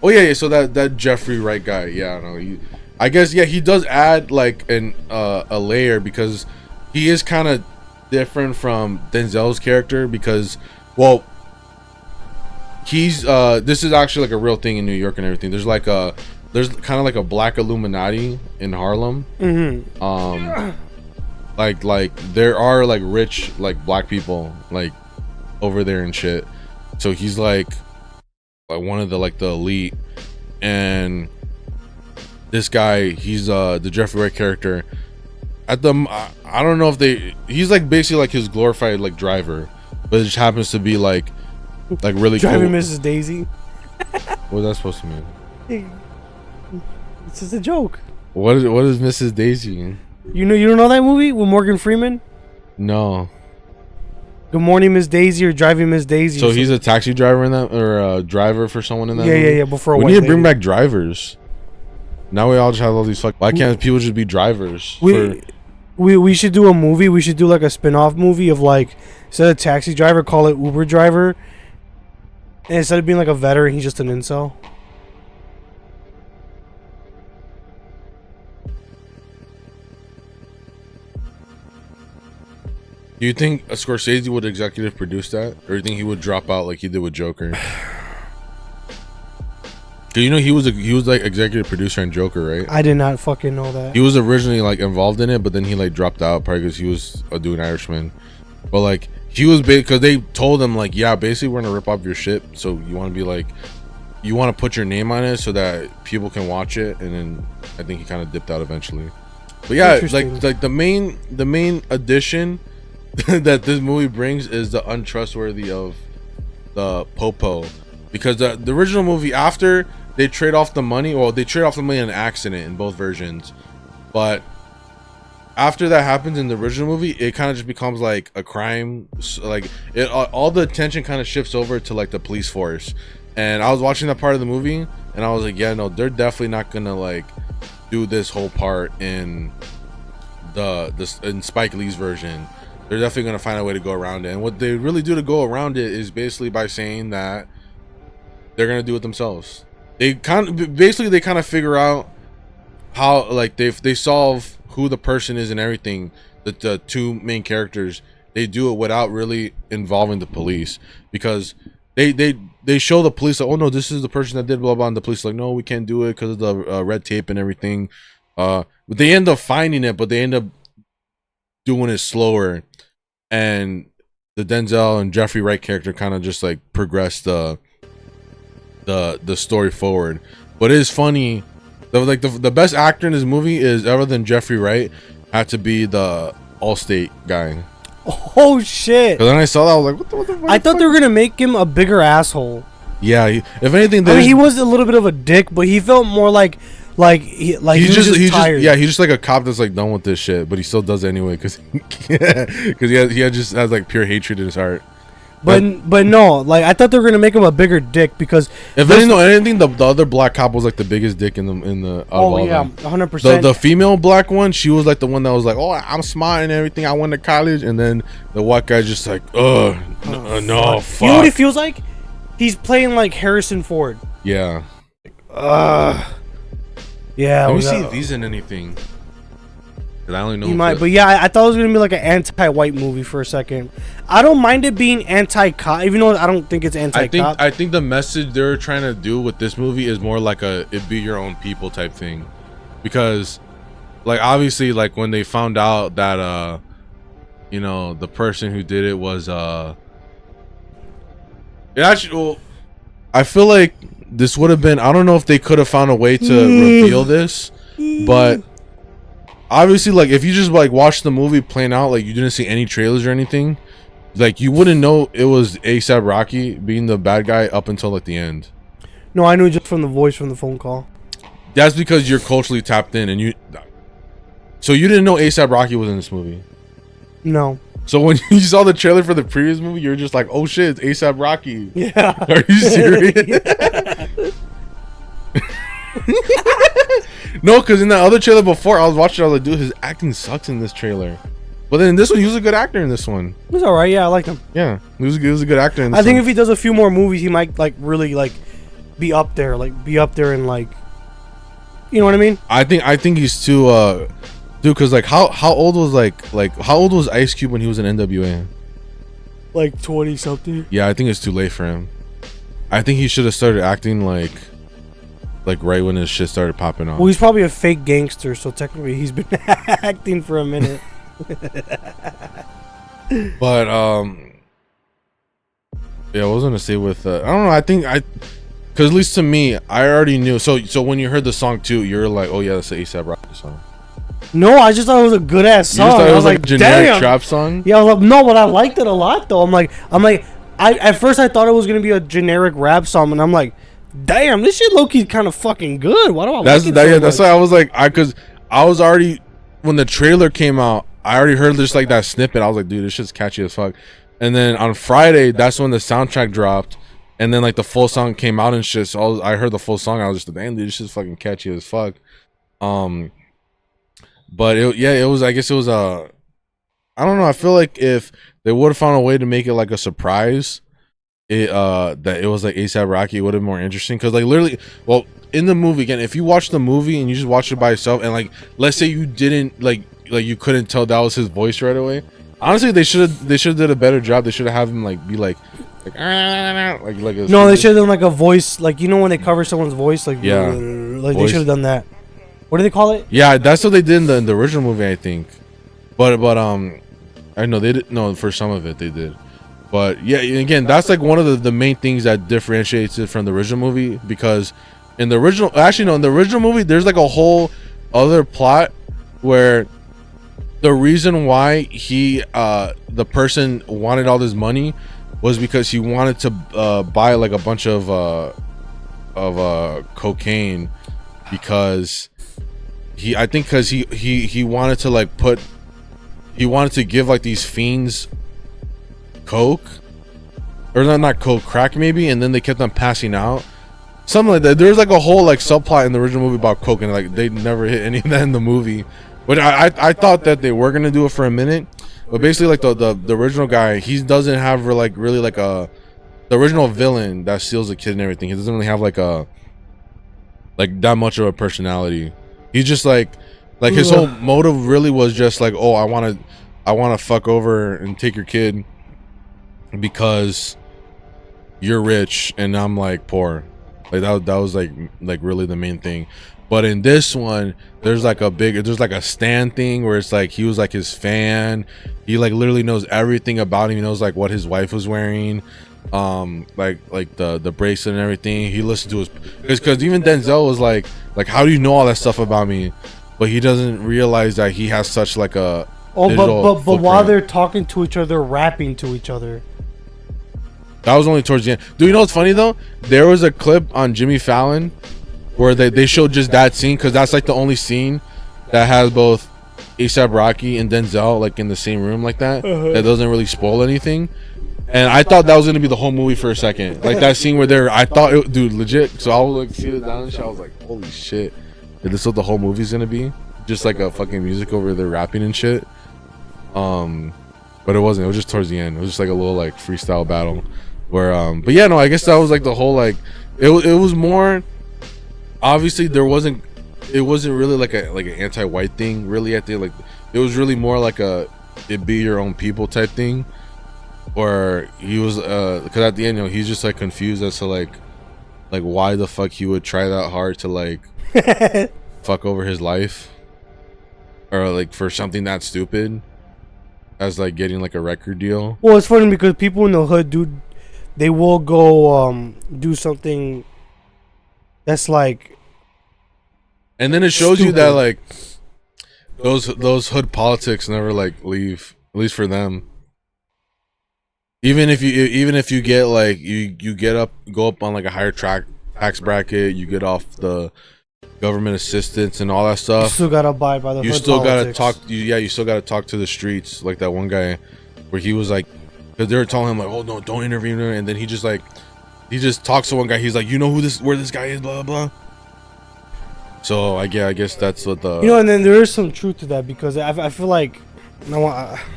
Oh yeah. So that Jeffrey Wright guy, yeah, no, I guess he does add like a layer because he is kind of different from Denzel's character because, well, he's this is actually like a real thing in New York and everything. There's kind of like a black Illuminati in Harlem. Like there are like rich like black people like over there and shit. So he's like one of the elite, and this guy, he's the Jeffrey Wright character. I don't know if he's like basically like his glorified like driver, but it just happens to be like really driving cool. Mrs. Daisy. What is that supposed to mean? It's just a joke. What is Mrs. Daisy? You don't know that movie with Morgan Freeman? No. Good Morning Miss Daisy or Driving Miss Daisy. So he's a taxi driver in that, or a driver for someone in that? Yeah. Before we need to bring back drivers. Now we all just have all these why can't people just be drivers? We should do a movie. We should do like a spin-off movie of like, instead of taxi driver, call it Uber driver. And instead of being like a veteran, he's just an incel. Do you think a Scorsese would executive produce that, or do you think he would drop out like he did with Joker? 'Cause he was like executive producer on Joker, right? I did not fucking know that. He was originally like involved in it, but then he like dropped out probably because he was doing Irishman. But like he was big because they told him like, yeah, basically we're gonna rip off your shit. So you want to be like, you want to put your name on it so that people can watch it. And then I think he kind of dipped out eventually. But yeah, like the main addition that this movie brings is the untrustworthy of the Popo, because the original movie, after they trade off the money, well, they trade off the money in an accident in both versions, but after that happens in the original movie, it kind of just becomes like a crime, like it all the attention kind of shifts over to like the police force. And I was watching that part of the movie and I was like, yeah, no, they're definitely not gonna like do this whole part in in Spike Lee's version. They're definitely gonna find a way to go around it. And what they really do to go around it is basically by saying that they're gonna do it themselves. They kind of figure out how, like, they solve who the person is and everything. The two main characters, they do it without really involving the police, because they show the police like, oh no, this is the person that did blah blah, and the police are like, no, we can't do it because of the red tape and everything. But they end up finding it, but they end up doing it slower, and the Denzel and Jeffrey Wright character kind of just like progress the story forward. But it is funny, the best actor in this movie is, other than Jeffrey Wright, had to be the Allstate guy. Oh shit! Because when I saw that, I was like, what the I thought they were gonna make him a bigger asshole. Yeah, if anything, I mean, he was a little bit of a dick, but he felt more like he was just tired. He's just like a cop that's like done with this shit, but he still does it anyway because he just has like pure hatred in his heart. But no, like I thought they were gonna make him a bigger dick, because if anything, the other black cop was like the biggest dick in the. Oh yeah, 100%. The female black one, she was like the one that was like, oh, I'm smart and everything, I went to college, and then the white guy just like, no, fuck. You know what he feels like? He's playing like Harrison Ford. Yeah. Yeah. Let me see if he's in anything. I only know he might, but yeah, I thought it was gonna be like an anti-white movie for a second. I don't mind it being anti-cop, even though I don't think it's anti-cop. I think the message they're trying to do with this movie is more like a it be your own people type thing, because like obviously like when they found out that the person who did it was it actually, well, I feel like this would have been, I don't know if they could have found a way to reveal this, but obviously, like, if you just like watch the movie playing out, like you didn't see any trailers or anything, like you wouldn't know it was A$AP Rocky being the bad guy up until like the end. No, I knew just from the voice from the phone call. That's because you're culturally tapped in, and so you didn't know A$AP Rocky was in this movie. No. So when you saw the trailer for the previous movie, you're just like, oh shit, it's A$AP Rocky. Yeah. Are you serious? No, because in that other trailer before, I was watching, I was like, dude, his acting sucks in this trailer. But then in this one, he was a good actor in this one. He was alright, yeah, I liked him. Yeah, he was a good actor in this I think one. if he does a few more movies, he might like really like be up there and like, you know what I mean? I think he's too dude, because like how old was how old was Ice Cube when he was in NWA? Like 20 something. Yeah, I think it's too late for him. I think he should have started acting like right when his shit started popping off. Well, he's probably a fake gangster, so technically he's been acting for a minute. But yeah, I was gonna say with I don't know. I think because at least to me, I already knew. So when you heard the song too, you're like, oh yeah, that's the A$AP Rocky song. No, I just thought it was a good ass song. You just thought it was like a generic damn. trap song. Yeah, I was like, no, but I liked it a lot though. I'm like, at first I thought it was gonna be a generic rap song, and I'm like, damn, this shit low-key kind of fucking good. Why do I like it so much? That's why I was like, because I was already, when the trailer came out, I already heard just like that snippet. I was like, dude, this shit's catchy as fuck. And then on Friday, that's when the soundtrack dropped, and then like the full song came out and shit. So I heard the full song. I was just like, damn, dude, this shit's fucking catchy as fuck. But it was. I guess it was I don't know. I feel like if they would have found a way to make it like a surprise, that it was like A$AP Rocky, it would have been more interesting. Because like literally, well, in the movie again, if you watch the movie and you just watch it by yourself, and like let's say you didn't like you couldn't tell that was his voice right away. Honestly, they should have did a better job. They should have him like be like like a No, they should have done like a voice, like you know when they cover someone's voice, like Yeah. like they Voice. should have done that. What do they call it? Yeah, that's what they did in the original movie, I think. But I know they did. No, for some of it they did. But yeah, again, that's like one of the main things that differentiates it from the original movie, because in the original, actually no, in the original movie, there's like a whole other plot where the reason why the person wanted all this money was because he wanted to buy like a bunch of cocaine, because he wanted to like he wanted to give like these fiends coke, or not coke, crack maybe, and then they kept on passing out, something like that. There's like a whole like subplot in the original movie about coke, and like they never hit any of that in the movie, but I thought that they were gonna do it for a minute. But basically, like the original guy, he doesn't have like really like the original villain that steals the kid and everything. He doesn't really have like that much of a personality. He's just like his whole motive really was just like, oh, I want to fuck over and take your kid because you're rich and I'm like poor. Like that was like really the main thing. But in this one, there's like a Stan thing where it's like he was like his fan. He like literally knows everything about him. He knows like what his wife was wearing, like the bracelet and everything. He listened to his, because even Denzel was like how do you know all that stuff about me? But he doesn't realize that he has such like a but while they're talking to each other, rapping to each other. That was only towards the end. Do you know what's funny though? There was a clip on Jimmy Fallon where they showed just that scene, because that's like the only scene that has both A$AP Rocky and Denzel like in the same room like that. That doesn't really spoil anything. And I thought that was gonna be the whole movie for a second. Like that scene where I thought it, dude, legit. So I was like, see it down and shit. I was like, holy shit. Is this what the whole movie's gonna be? Just like a fucking music over there rapping and shit. But it wasn't. It was just towards the end. It was just like a little like freestyle battle where but yeah, no, I guess that was like the whole like it was more, obviously it wasn't really like an anti-white thing really at the, like it was really more like it be your own people type thing, where he was because at the end, you know, he's just like confused as to like why the fuck he would try that hard to like fuck over his life, or like for something that stupid as like getting like a record deal. Well, it's funny because people in the hood, dude, they will go do something that's like, and then it shows stupid. you that like those hood politics never like leave, at least for them. Even if you get like you go up on like a higher tax bracket, you get off the government assistance and all that stuff, you still gotta abide by the you hood still politics. gotta talk. You still gotta talk to the streets, like that one guy where he was like, because they were telling him like, oh no, don't interview him, and then he just talks to one guy. He's like, you know where this guy is, blah blah. So I guess that's what the, you know, and then there is some truth to that, because I feel like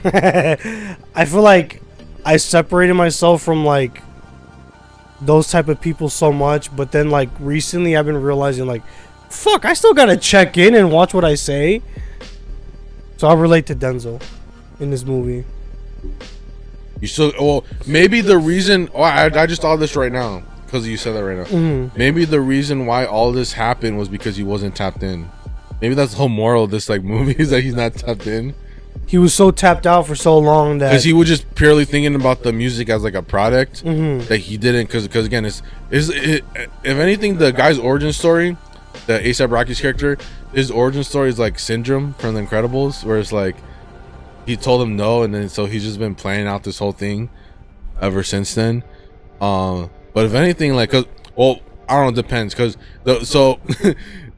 I feel like I separated myself from like those type of people so much, but then like recently I've been realizing like, fuck, I still gotta check in and watch what I say. So I relate to Denzel in this movie. you still, well, maybe the reason, I just thought of this right now because you said that right now. Maybe the reason why all this happened was because he wasn't tapped in. Maybe that's the whole moral of this like movie, is that he's not tapped in. He was so tapped out for so long that, because he was just purely thinking about the music as like a product, that he didn't, because again, if anything, the guy's origin story, the A$AP Rocky's character, his origin story is like Syndrome from The Incredibles, where it's like he told him no, and then so he's just been playing out this whole thing ever since then. But if anything, like, cause, well, I don't know, it depends, because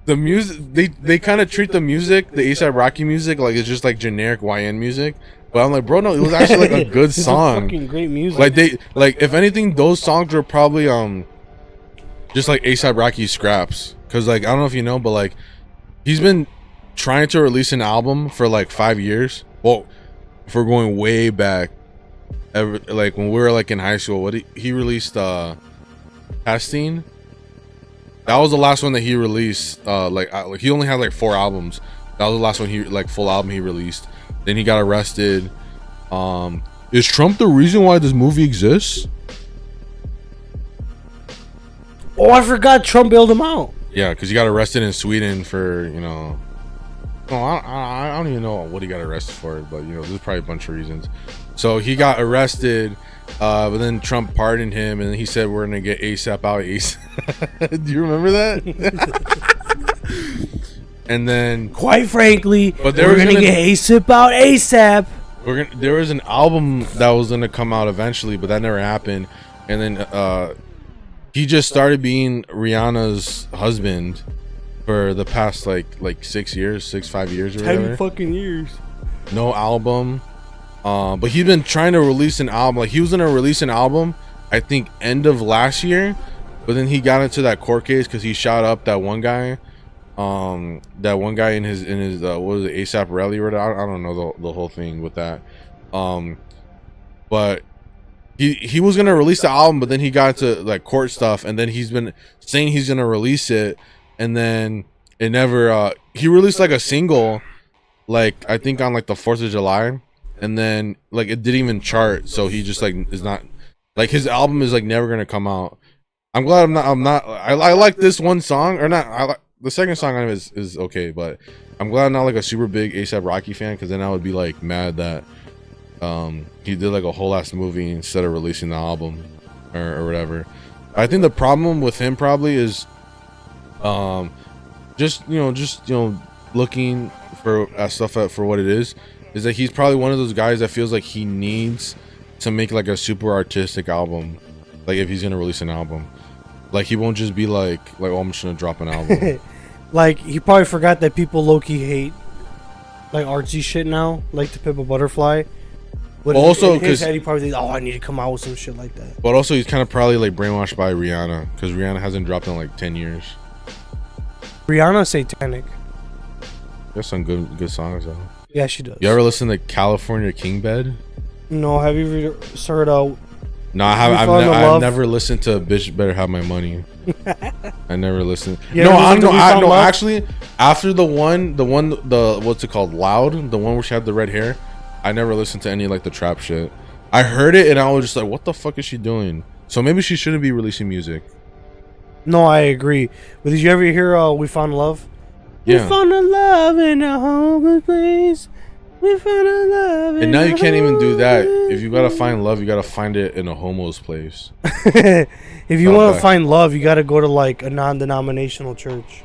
the music, they kind of treat the music, the A$AP Rocky music, like it's just like generic YN music. But I'm like, bro, no, it was actually like a good song. Fucking great music. Like if anything, those songs were probably just like A$AP Rocky scraps. Cause like I don't know if you know, but like he's been trying to release an album for like 5 years. Well, if we're going way back, like when we were like in high school, what he released Pastine. That was the last one that he released. Like he only had like 4 albums. That was the last one full album he released. Then he got arrested. Is Trump the reason why this movie exists? Oh, I forgot Trump bailed him out. Yeah, because he got arrested in Sweden for, you know. No, I don't even know what he got arrested for, but, you know, there's probably a bunch of reasons. So he got arrested, but then Trump pardoned him, and then he said we're going to get ASAP out ASAP. Do you remember that? And then, quite frankly, but we're going to get ASAP out ASAP. There was an album that was going to come out eventually, but that never happened. And then he just started being Rihanna's husband for the past like 5 years or whatever. 10 fucking years. No album. But he's been trying to release an album. Like, he was gonna release an album, I think, end of last year, but then he got into that court case because he shot up that one guy. That one guy in his what was it, ASAP Rally or whatever. I don't know the whole thing with that. But he was gonna release the album, but then he got into like court stuff, and then he's been saying he's gonna release it, and then it never. He released like a single, like I think on like the 4th of July, and then like it didn't even chart. So he just like is not like, his album is like never gonna come out. I'm glad I'm not. I like this one song or not. I like the second song on it is okay, but I'm glad I'm not like a super big A$AP Rocky fan, because then I would be like mad that he did like a whole ass movie instead of releasing the album or whatever. I think the problem with him probably is just looking for stuff for what it is that he's probably one of those guys that feels like he needs to make like a super artistic album, like if he's gonna release an album. Like, he won't just be like oh, I'm just gonna drop an album. Like, he probably forgot that people low-key hate like artsy shit now, like To Pimp a Butterfly. But also, in his head, he probably thinks, oh, I need to come out with some shit like that. But also, he's kind of probably like brainwashed by Rihanna, because Rihanna hasn't dropped in like 10 years. Rihanna's satanic. There's some good songs though. Yeah, she does. You ever listen to California King Bed? No, have you ever heard out? No, I have. I've never listened to Bitch Better Have My Money. I never listened. Actually, after the what's it called, Loud, the one where she had the red hair, I never listened to any like the trap shit. I heard it and I was just like, what the fuck is she doing? So maybe she shouldn't be releasing music. No, I agree. But did you ever hear We Found Love? Yeah. We found a love in a hopeless place. We found a love. And now you can't even do that. If you gotta find love, you gotta find it in a homo's place. If you want to find love, you gotta go to like a non-denominational church.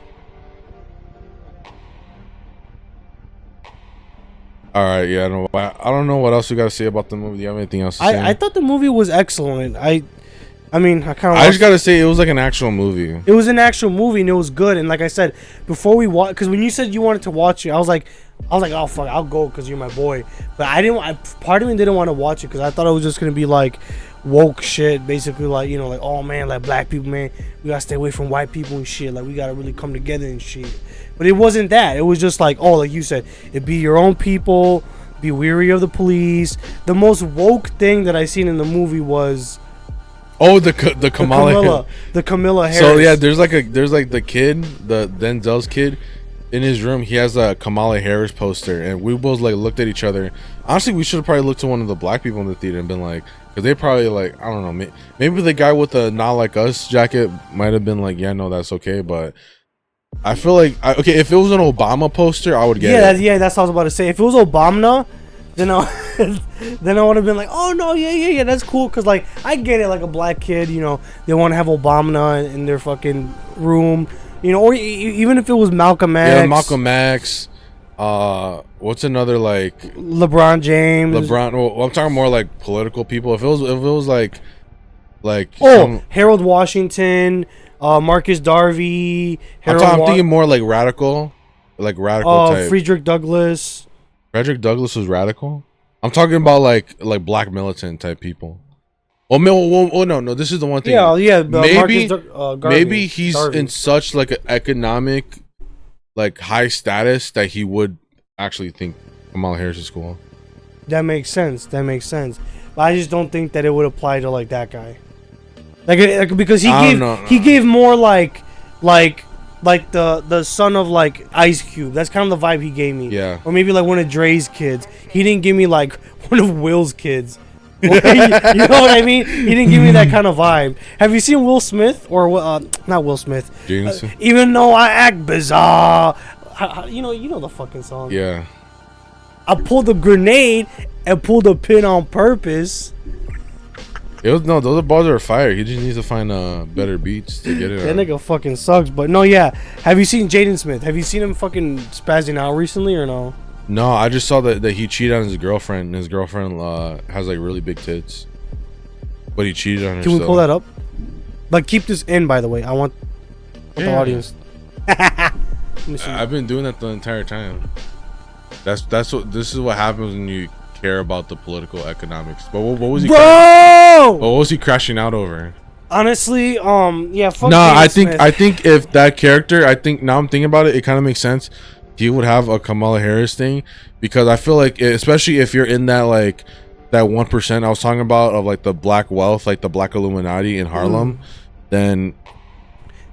All right, yeah, I don't know what else we gotta say about the movie. Do you have anything else to say? I thought the movie was excellent. I just gotta say it was like an actual movie. It was an actual movie and it was good. And like I said, before we watch, because when you said you wanted to watch it, I was like, oh fuck, I'll go because you're my boy. But part of me didn't want to watch it because I thought it was just gonna be like woke shit, basically like, you know, like, oh man, like black people, man, we gotta stay away from white people and shit. Like, we gotta really come together and shit. But it wasn't that. It was just like, oh, like you said, it be your own people, be weary of the police. The most woke thing that I seen in the movie was. Oh, the Camilla Harris. So yeah, there's like the kid, the Denzel's kid, in his room. He has a Kamala Harris poster, and we both like looked at each other. Honestly, we should have probably looked to one of the black people in the theater and been like, because they probably like, I don't know, maybe the guy with the "Not Like Us" jacket might have been like, yeah, no, that's okay. But I feel like okay, if it was an Obama poster, I would get it. Yeah, that's what I was about to say. If it was Obama, then I would have been like, oh no, yeah, that's cool, because like I get it, like a black kid, you know, they want to have Obama in their fucking room, you know, or even if it was Malcolm X. Yeah, Malcolm X. What's another, like LeBron James. Well, I'm talking more like political people. If it was like Harold Washington, Marcus Garvey. I'm thinking more like radical type. Frederick Douglass. Frederick Douglass was radical. I'm talking about like black militant type people. Oh no, this is the one thing. Yeah. Maybe he's in such like an economic, like high status that he would actually think Kamala Harris is cool. That makes sense. But I just don't think that it would apply to like that guy. Like because he gave more like the son of like Ice Cube. That's kind of the vibe he gave me. Yeah. Or maybe like one of Dre's kids. He didn't give me like one of Will's kids. You know what I mean? He didn't give me that kind of vibe. Have you seen Will Smith or not Will Smith? Even though I act bizarre, you know the fucking song. Yeah. I pulled the grenade and pulled the pin on purpose. Those balls are fire. He just needs to find better beats to get it. That nigga fucking sucks. But no, yeah. Have you seen Jaden Smith? Have you seen him fucking spazzing out recently or no? No, I just saw that he cheated on his girlfriend. And his girlfriend has like really big tits, but he cheated on her. Can we pull that up? But keep this in, by the way. I want the audience. I've been doing that the entire time. This is what happens when you care about the political economics. But what was he? Bro, what was he crashing out over? Honestly, yeah. Fuck I Smith. think if that character, now I'm thinking about it, it kind of makes sense. He would have a Kamala Harris thing, because I feel like, especially if you're in that like that 1% I was talking about of like the black wealth, like the black Illuminati in Harlem, then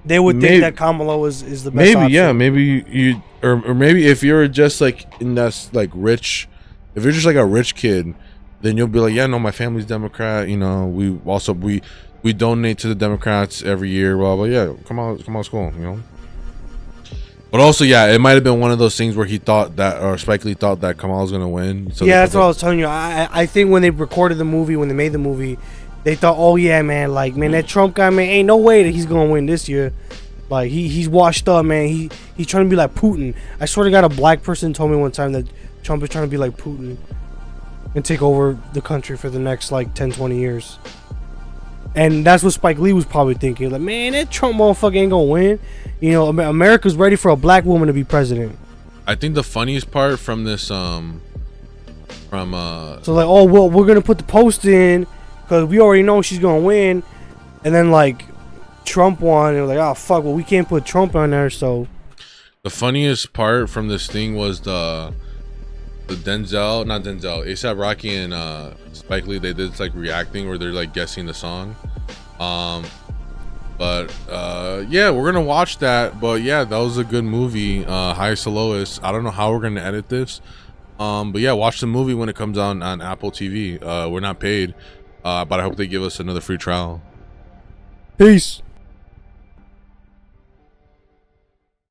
they would think that Kamala is the best. Maybe option. Yeah, maybe you or maybe if you're just like in that like rich, if you're just like a rich kid, then you'll be like, yeah, no, my family's Democrat. You know, we donate to the Democrats every year. Blah blah. Yeah, come on, school. You know. But also, yeah, it might have been one of those things where he thought that, or Spike Lee thought that Kamal's gonna win. So yeah, that's what I was telling you. I think when they recorded the movie, when they made the movie, they thought, oh yeah, man, like, man, that Trump guy, man, ain't no way that he's gonna win this year. Like he's washed up, man. He's trying to be like Putin. I swear to God, a black person told me one time that Trump is trying to be like Putin and take over the country for the next like 10, 20 years. And that's what Spike Lee was probably thinking. Like, man, that Trump motherfucker ain't gonna win. You know, America's ready for a black woman to be president. I think the funniest part from this, so like, oh well, we're gonna put the post in because we already know she's gonna win, and then like Trump won, and we're like, oh fuck, well we can't put Trump on there. So the funniest part from this thing was the ASAP Rocky and Spike Lee, they did this like reacting where they're like guessing the song. Yeah, we're gonna watch that. But yeah, that was a good movie. Highest to lowest. I don't know how we're gonna edit this. But yeah, watch the movie when it comes on Apple TV. We're not paid, but I hope they give us another free trial. Peace.